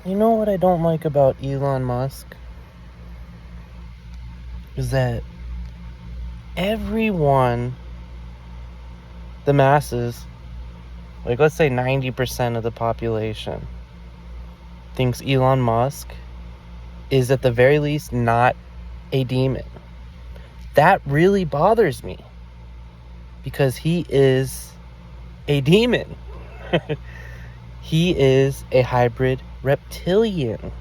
You know what I don't like about Elon Musk? Is that everyone, the masses, like let's say 90% of the population, thinks Elon Musk is at the very least not a demon. That really bothers me because he is a demon. He is a hybrid reptilian.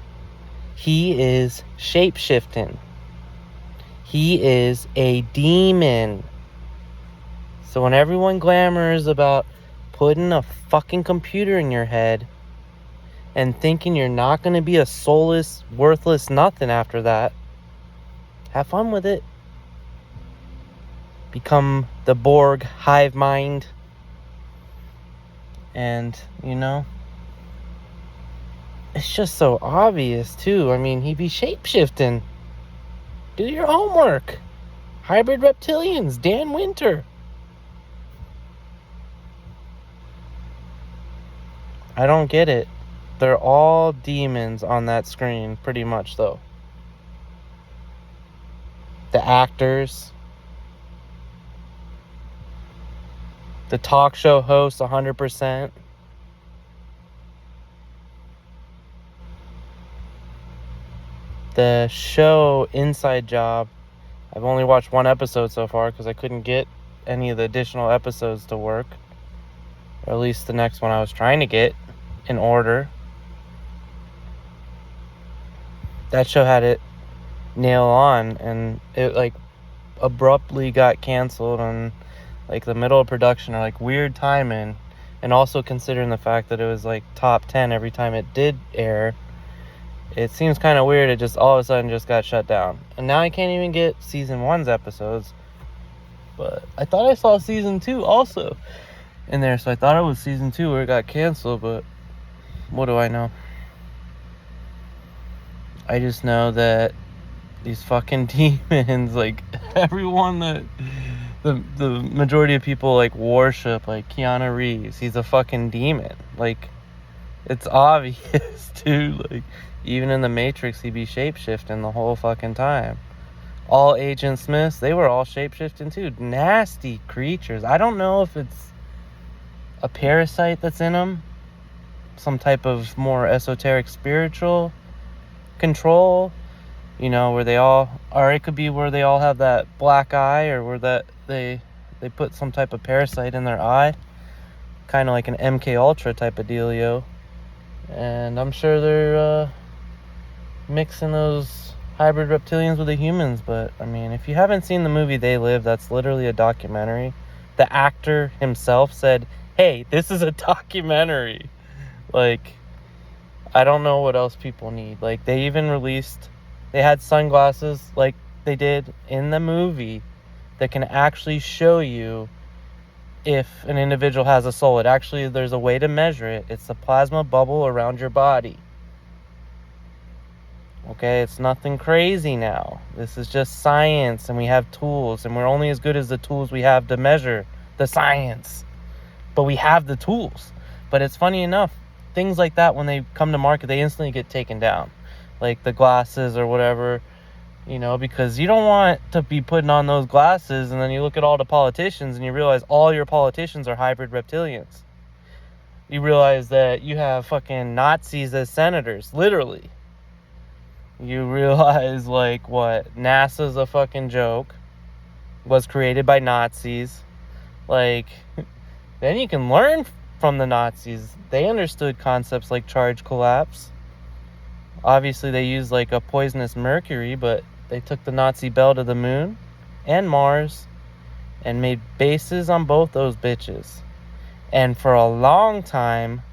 He is shape-shifting. He is a demon. So when everyone glamors about putting a fucking computer in your head and thinking you're not going to be a soulless, worthless nothing after that, have fun with it. Become the Borg hive mind. And, it's just so obvious, too. I mean, he'd be shape-shifting. Do your homework. Hybrid Reptilians, Dan Winter. I don't get it. They're all demons on that screen, pretty much, though. The actors. The talk show hosts, 100%. The show Inside Job, I've only watched one episode so far because I couldn't get any of the additional episodes to work. Or at least the next one I was trying to get in order. That show had it nail on, and it abruptly got canceled on the middle of production, or weird timing. And also considering the fact that it was top 10 every time it did air, it seems kind of weird. It just all of a sudden just got shut down. And now I can't even get season 1's episodes. But I thought I saw season 2 also in there. So I thought it was season 2 where it got canceled. But what do I know? I just know that these fucking demons, everyone that the majority of people worship, Keanu Reeves, he's a fucking demon. It's obvious, dude. Even in the Matrix, he'd be shape-shifting the whole fucking time. All Agent Smiths, they were all shape-shifting too. Nasty creatures. I don't know if it's a parasite that's in them, some type of more esoteric spiritual control, where they all, or it could be where they all have that black eye, or where that they put some type of parasite in their eye, kind of like an MK Ultra type of dealio. And I'm sure they're mixing those hybrid reptilians with the humans. But I mean, if you haven't seen the movie They Live, that's literally a documentary. The actor himself said, hey, this is a documentary. I don't know what else people need. They even released, they had sunglasses like they did in the movie that can actually show you if an individual has a soul. There's a way to measure it. It's a plasma bubble around your body. Okay, it's nothing crazy now. This is just science, and we have tools, and we're only as good as the tools we have to measure the science. But we have the tools. But it's funny enough, things like that, when they come to market, they instantly get taken down. Like the glasses or whatever, because you don't want to be putting on those glasses, and then you look at all the politicians and you realize all your politicians are hybrid reptilians. You realize that you have fucking Nazis as senators, literally. You realize what NASA's a fucking joke, was created by Nazis. Then you can learn from the Nazis. They understood concepts like charge collapse. Obviously they used a poisonous mercury, but they took the Nazi bell to the moon and Mars and made bases on both those bitches. And for a long time,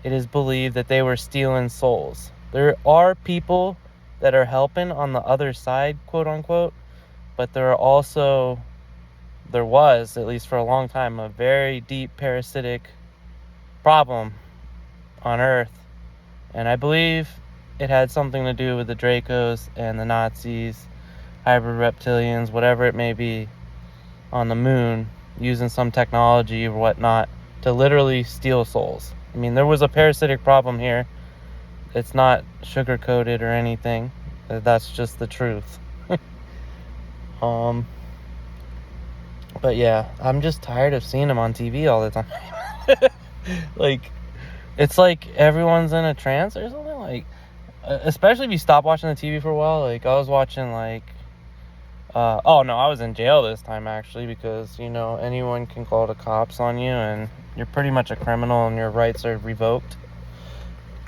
it is believed that they were stealing souls. There are people that are helping on the other side, quote unquote, but there was, at least for a long time, a very deep parasitic problem on Earth. And I believe it had something to do with the Dracos and the Nazis, hybrid reptilians, whatever it may be, on the moon, using some technology or whatnot to literally steal souls. I mean, there was a parasitic problem here. It's not sugar-coated or anything. That's just the truth. But yeah, I'm just tired of seeing them on TV all the time. Like, it's like everyone's in a trance or something. Like, especially if you stop watching the TV for a while. Like, I was watching, like, oh no, I was in jail this time, actually, because, you know, anyone can call the cops on you, and you're pretty much a criminal, and your rights are revoked.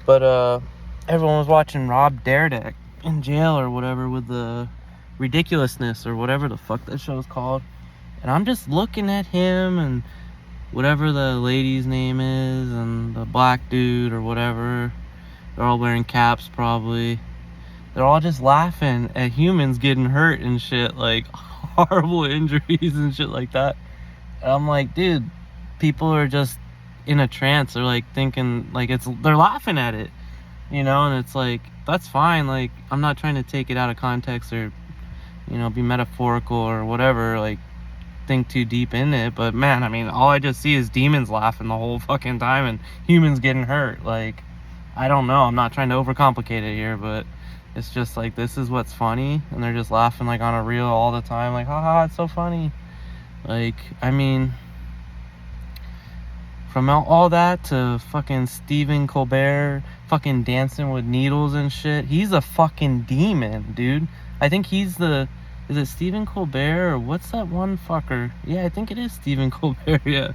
But, everyone was watching Rob Dyrdek in jail or whatever with the Ridiculousness or whatever the fuck that show's called. And I'm just looking at him and whatever the lady's name is and the black dude or whatever. They're all wearing caps probably. They're all just laughing at humans getting hurt and shit, like horrible injuries and shit like that. And I'm like, dude, people are just in a trance. They're like thinking, like, they're laughing at it, you know, and it's like, that's fine. Like, I'm not trying to take it out of context or, you know, be metaphorical or whatever, like, think too deep in it. But man, I mean, all I just see is demons laughing the whole fucking time and humans getting hurt. Like, I don't know, I'm not trying to overcomplicate it here, but it's just like, this is what's funny, and they're just laughing like on a reel all the time, like, haha, it's so funny. Like, I mean, from all that to fucking Stephen Colbert fucking dancing with needles and shit, he's a fucking demon, dude. I think he's is it Stephen Colbert or what's that one fucker? Yeah, I think it is Stephen Colbert, yeah.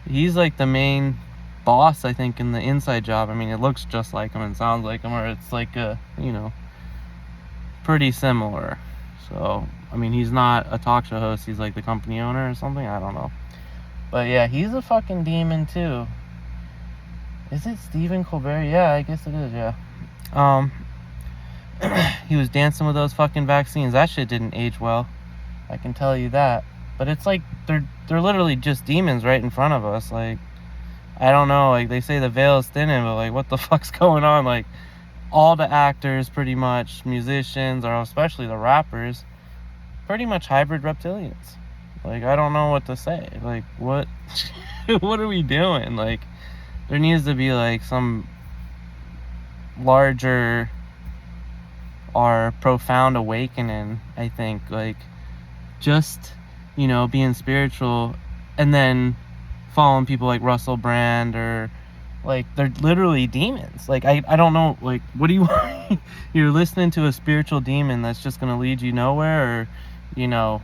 He's like the main boss, I think, in the Inside Job. I mean, it looks just like him and sounds like him, or it's like a, you know, pretty similar. So, I mean, he's not a talk show host, he's like the company owner or something, I don't know. But yeah, he's a fucking demon too. Is it Stephen Colbert? Yeah, I guess it is, yeah. He was dancing with those fucking vaccines. That shit didn't age well, I can tell you that. But it's like, they're literally just demons right in front of us. Like, I don't know, like, they say the veil is thinning, but like, what the fuck's going on? Like, all the actors, pretty much, musicians, or especially the rappers, pretty much hybrid reptilians. Like, I don't know what to say. Like, what what are we doing? Like, there needs to be like some larger or profound awakening, I think. Like, just, you know, being spiritual and then following people like Russell Brand, or like, they're literally demons. Like, I don't know, like, what do you want? You're listening to a spiritual demon that's just gonna lead you nowhere, or, you know,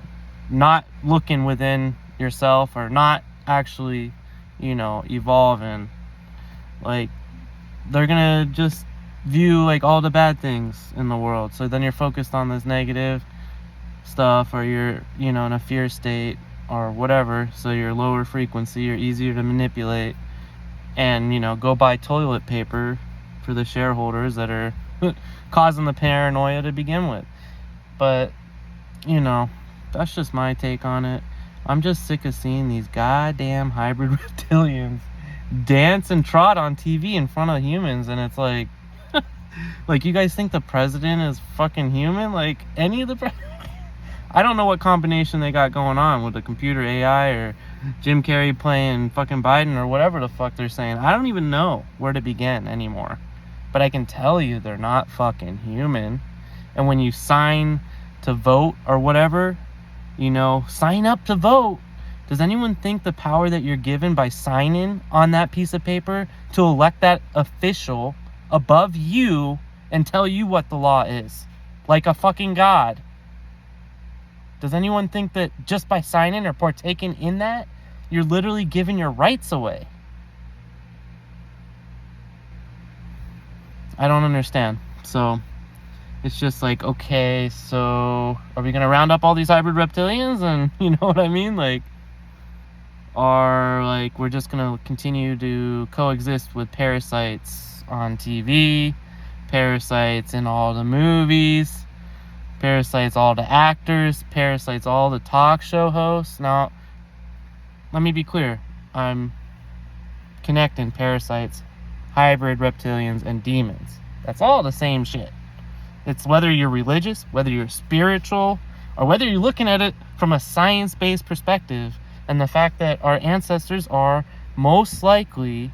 not looking within yourself, or not actually, you know, evolving. Like, they're gonna just view like all the bad things in the world, so then you're focused on this negative stuff, or you're, you know, in a fear state or whatever, so you're lower frequency, you're easier to manipulate, and, you know, go buy toilet paper for the shareholders that are causing the paranoia to begin with. But, you know, that's just my take on it. I'm just sick of seeing these goddamn hybrid reptilians dance and trot on TV in front of humans, and it's like, like, you guys think the president is fucking human? Like, any of the I don't know what combination they got going on with the computer AI, or Jim Carrey playing fucking Biden, or whatever the fuck they're saying. I don't even know where to begin anymore. But I can tell you they're not fucking human. And when you sign to vote or whatever, you know, sign up to vote. Does anyone think the power that you're given by signing on that piece of paper to elect that official above you and tell you what the law is, like a fucking god? Does anyone think that just by signing or partaking in that, you're literally giving your rights away? I don't understand. So it's just like, okay, so are we gonna round up all these hybrid reptilians? And you know what I mean? Like, or like, we're just gonna continue to coexist with parasites on TV, parasites in all the movies, parasites all the actors, parasites all the talk show hosts. Now, let me be clear. I'm connecting parasites, hybrid reptilians, and demons. That's all the same shit. It's whether you're religious, whether you're spiritual, or whether you're looking at it from a science-based perspective, and the fact that our ancestors are most likely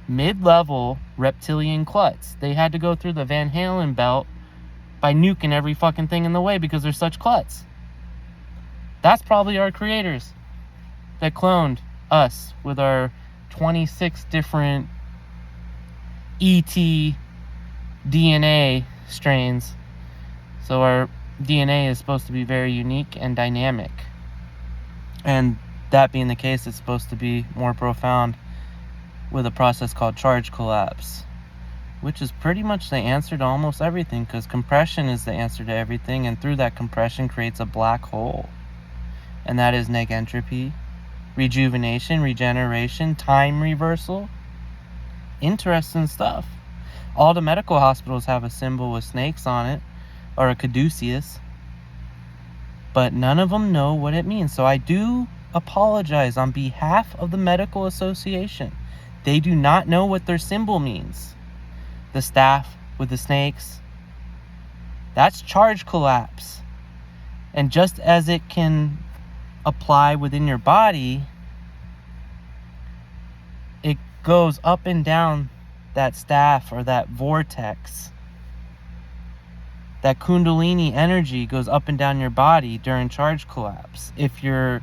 mid-level reptilian klutz. They had to go through the Van Halen belt by nuking every fucking thing in the way because they're such klutz. That's probably our creators that cloned us with our 26 different ET DNA strains. So our DNA is supposed to be very unique and dynamic. And that being the case, it's supposed to be more profound with a process called charge collapse, which is pretty much the answer to almost everything, because compression is the answer to everything, and through that compression creates a black hole. And that is negentropy, rejuvenation, regeneration, time reversal. Interesting stuff. All the medical hospitals have a symbol with snakes on it, or a caduceus, but none of them know what it means. So I do apologize on behalf of the medical association. They do not know what their symbol means. The staff with the snakes, that's charge collapse. And just as it can apply within your body, it goes up and down that staff or that vortex. That Kundalini energy goes up and down your body during charge collapse. If you're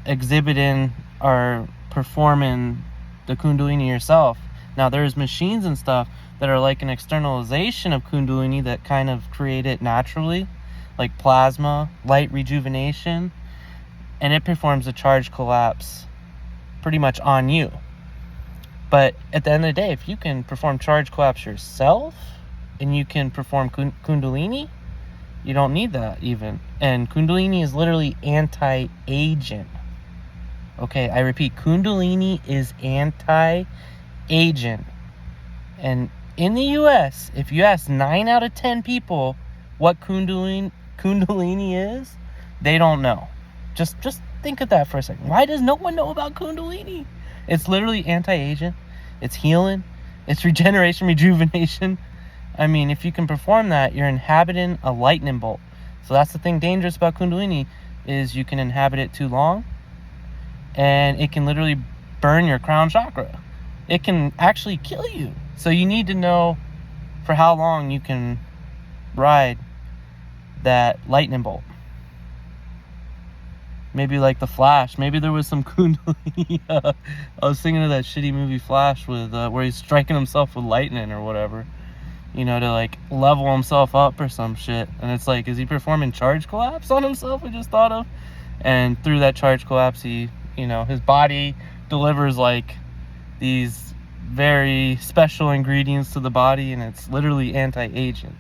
exhibiting or performing the Kundalini yourself. Now, there's machines and stuff that are like an externalization of Kundalini that kind of create it naturally, like plasma, light rejuvenation, and it performs a charge collapse pretty much on you. But at the end of the day, if you can perform charge collapse yourself and you can perform Kundalini, you don't need that even. And Kundalini is literally anti-aging. Okay, I repeat, Kundalini is anti-aging. And in the US, if you ask 9 out of 10 people what Kundalini is, they don't know. Just think of that for a second. Why does no one know about Kundalini? It's literally anti-aging. It's healing. It's regeneration, rejuvenation. I mean, if you can perform that, you're inhabiting a lightning bolt. So that's the thing dangerous about Kundalini, is you can inhabit it too long, and it can literally burn your crown chakra. It can actually kill you. So you need to know for how long you can ride that lightning bolt. Maybe like the Flash. Maybe there was some Kundalini. I was thinking of that shitty movie Flash with where he's striking himself with lightning or whatever, you know, to like level himself up or some shit. And it's like, is he performing charge collapse on himself? I just thought of. And through that charge collapse, he, you know, his body delivers like these very special ingredients to the body, and it's literally anti-aging.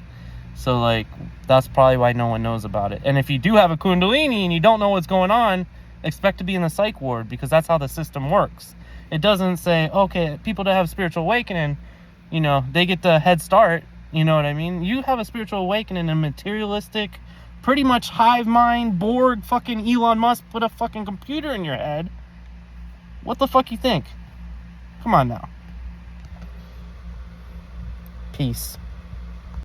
So like, that's probably why no one knows about it. And if you do have a Kundalini and you don't know what's going on, expect to be in the psych ward, because that's how the system works. It doesn't say, okay, people that have spiritual awakening, you know, they get the head start. You know what I mean? You have a spiritual awakening, a materialistic, pretty much hive mind, Borg, fucking Elon Musk put a fucking computer in your head. What the fuck you think? Come on now. Peace.